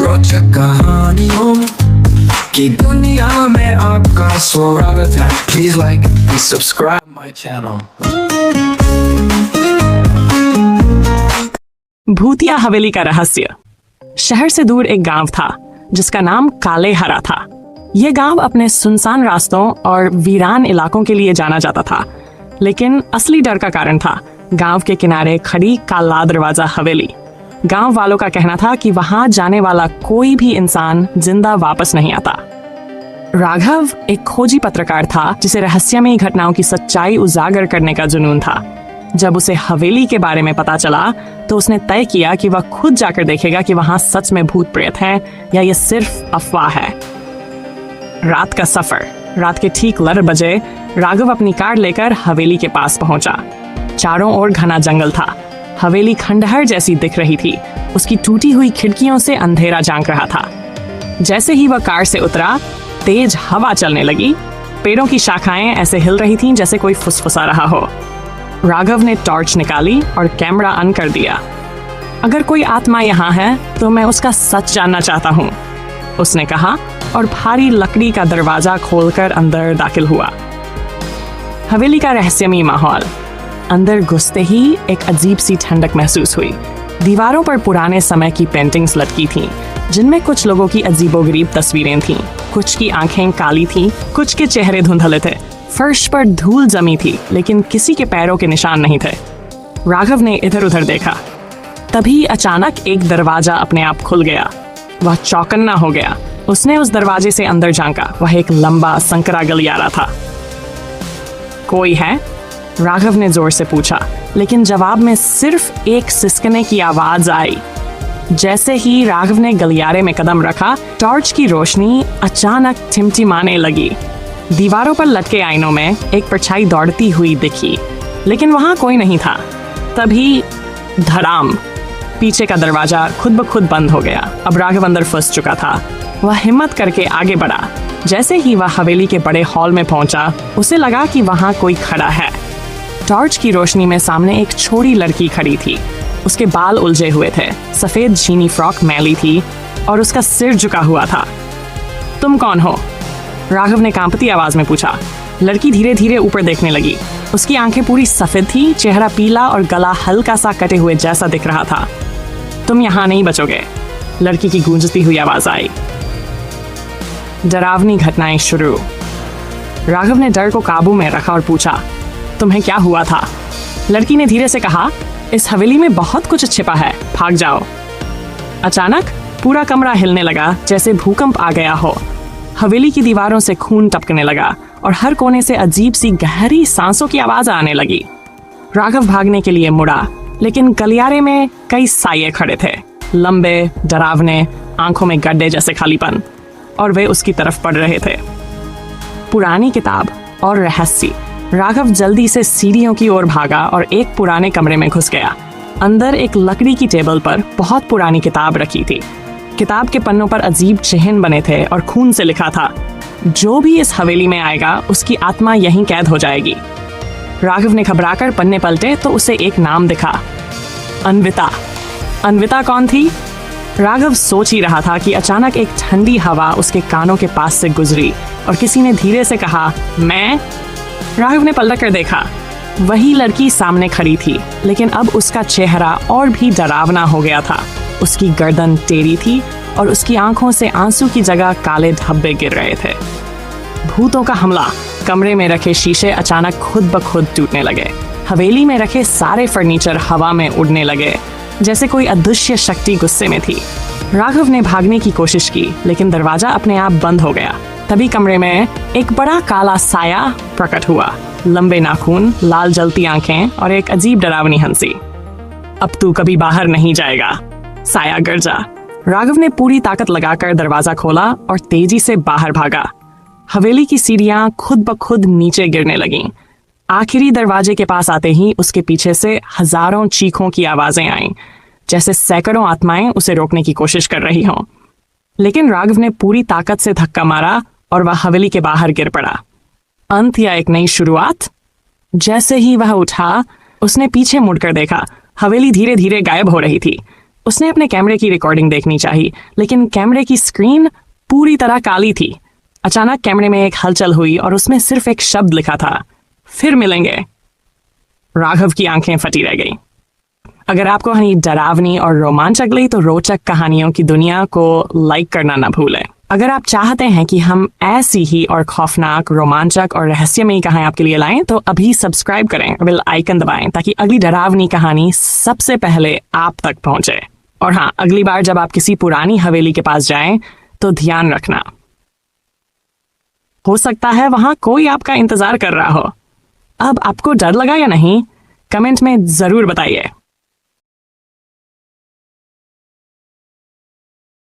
रोचक कहानियों की दुनिया में आपका स्वागत है। Please like and subscribe my channel. भूतिया हवेली का रहस्य। शहर से दूर एक गांव था जिसका नाम कालेहरा था। यह गांव अपने सुनसान रास्तों और वीरान इलाकों के लिए जाना जाता था, लेकिन असली डर का कारण था गांव के किनारे खड़ी काला दरवाजा हवेली। गांव वालों का कहना था कि वहां जाने वाला कोई भी इंसान जिंदा वापस नहीं आता। राघव एक खोजी पत्रकार था जिसे रहस्यमयी घटनाओं की सच्चाई उजागर करने का जुनून था। जब उसे हवेली के बारे में पता चला तो उसने तय किया कि वह खुद जाकर देखेगा कि वहां सच में भूत प्रेत हैं या ये सिर्फ अफवाह है। रात का सफर। रात के ठीक 11 बजे राघव अपनी कार लेकर हवेली के पास पहुंचा। चारों ओर घना जंगल था। हवेली खंडहर जैसी दिख रही थी। उसकी टूटी हुई खिड़कियों से अंधेरा झांक रहा था। जैसे ही वह कार से उतरा, तेज हवा चलने लगी। पेड़ों की शाखाएं ऐसे हिल रही थीं जैसे कोई फुसफुसा रहा हो। राघव ने टॉर्च निकाली और कैमरा ऑन कर दिया। अगर कोई आत्मा यहाँ है तो मैं उसका सच जानना चाहता हूँ, उसने कहा और भारी लकड़ी का दरवाजा खोलकर अंदर दाखिल हुआ। हवेली का रहस्यमयी माहौल। अंदर घुसते ही एक अजीब सी ठंडक महसूस हुई। दीवारों पर पुराने समय की पेंटिंग्स लटकी थीं, जिनमें कुछ लोगों की अजीबोगरीब तस्वीरें थीं। कुछ की आंखें काली थीं, कुछ के चेहरे धुंधले थे। फर्श पर धूल जमी थी, लेकिन किसी के पैरों के निशान नहीं थे। राघव ने इधर उधर देखा। तभी अचानक एक दरवाजा अपने आप खुल गया। वह चौकन्ना हो गया। उसने उस दरवाजे से अंदर झांका। वह एक लंबा संकरा गलियारा था। कोई है? राघव ने जोर से पूछा, लेकिन जवाब में सिर्फ एक सिसकने की आवाज आई। जैसे ही राघव ने गलियारे में कदम रखा, टॉर्च की रोशनी अचानक टिमटिमाने लगी। दीवारों पर लटके आईनों में एक परछाई दौड़ती हुई दिखी, लेकिन वहां कोई नहीं था। तभी धड़ाम, पीछे का दरवाजा खुद ब खुद बंद हो गया। अब राघव अंदर फंस चुका था। वह हिम्मत करके आगे बढ़ा। जैसे ही वह हवेली के बड़े हॉल में पहुंचा, उसे लगा कि वहां कोई खड़ा है। टॉर्च की रोशनी में सामने एक छोटी लड़की खड़ी थी। उसके बाल उलझे हुए थे, सफेद चीनी फ्रॉक मैली थी और उसका सिर झुका हुआ था। तुम कौन हो? राघव ने कांपती आवाज में पूछा। लड़की धीरे धीरे ऊपर देखने लगी। उसकी आंखें पूरी सफेद थी, चेहरा पीला और गला हल्का सा कटे हुए जैसा दिख रहा था। तुम यहाँ नहीं बचोगे, लड़की की गूंजती हुई आवाज आई। डरावनी घटनाएं शुरू। राघव ने डर को काबू में रखा और पूछा, तुम्हें क्या हुआ था? लड़की ने धीरे से कहा, इस हवेली में बहुत कुछ छिपा है, भाग जाओ। अचानक पूरा कमरा हिलने लगा, जैसे भूकंप आ गया हो। हवेली की दीवारों से खून टपकने लगा और हर कोने से अजीब सी गहरी सांसों की आवाज आने लगी। राघव भागने के लिए मुड़ा, लेकिन गलियारे में कई साये खड़े थे, लंबे, डरावने, आंखों में गड्ढे जैसे खालीपन, और वे उसकी तरफ पड़ रहे थे। पुरानी किताब और रहस्य। राघव जल्दी से सीढ़ियों की ओर भागा और एक पुराने कमरे में घुस गया। अंदर एक लकड़ी की टेबल पर बहुत पुरानी किताब रखी थी। किताब के पन्नों पर अजीब चिन्ह बने थे और खून से लिखा था, जो भी इस हवेली में आएगा उसकी आत्मा यहीं कैद हो जाएगी। राघव ने घबराकर पन्ने पलटे तो उसे एक नाम दिखा, अन्विता। अन्विता कौन थी? राघव सोच ही रहा था कि अचानक एक ठंडी हवा उसके कानों के पास से गुजरी और किसी ने धीरे से कहा, मैं? राघव ने पलट कर देखा। वही लड़की सामने खड़ी थी, लेकिन अब उसका चेहरा और भी डरावना हो गया था। उसकी गर्दन टेढ़ी थी और उसकी आंखों से आंसू की जगह काले धब्बे गिर रहे थे। भूतों का हमला। कमरे में रखे शीशे अचानक खुद ब खुद टूटने लगे। हवेली में रखे सारे फर्नीचर हवा में उड़ने लगे, जैसे कोई अदृश्य शक्ति गुस्से में थी। राघव ने भागने की कोशिश की, लेकिन दरवाजा अपने आप बंद हो गया। तभी कमरे में एक बड़ा काला साया प्रकट हुआ। लंबे नाखून, लाल जलती आंखें और एक अजीब डरावनी हंसी। अब तू कभी बाहर नहीं जाएगा, साया गरजा। राघव ने पूरी ताकत लगाकर दरवाजा खोला और तेजी से बाहर भागा। हवेली की सीढ़ियां खुद ब खुद नीचे गिरने लगीं। आखिरी दरवाजे के पास आते ही उसके पीछे से हजारों चीखों की आवाजें आईं, जैसे सैकड़ों आत्माएं उसे रोकने की कोशिश कर रही हों। लेकिन राघव ने पूरी ताकत से धक्का मारा और वह हवेली के बाहर गिर पड़ा। अंत या एक नई शुरुआत? जैसे ही वह उठा, उसने पीछे मुड़कर देखा। हवेली धीरे धीरे गायब हो रही थी। उसने अपने कैमरे की रिकॉर्डिंग देखनी चाहिए, लेकिन कैमरे की स्क्रीन पूरी तरह काली थी। अचानक कैमरे में एक हलचल हुई और उसमें सिर्फ एक शब्द लिखा था, फिर मिलेंगे। राघव की आंखें फटी रह गई। अगर आपको कहानी डरावनी और रोमांचक लगी तो रोचक कहानियों की दुनिया को लाइक करना न भूलें। अगर आप चाहते हैं कि हम ऐसी ही और खौफनाक, रोमांचक और रहस्यमयी कहानी आपके लिए लाएं तो अभी सब्सक्राइब करें, बेल आइकन दबाएं ताकि अगली डरावनी कहानी सबसे पहले आप तक पहुंचे। और हाँ, अगली बार जब आप किसी पुरानी हवेली के पास जाएं तो ध्यान रखना, हो सकता है वहां कोई आपका इंतजार कर रहा हो। अब आपको डर लगा या नहीं, कमेंट में जरूर बताइए।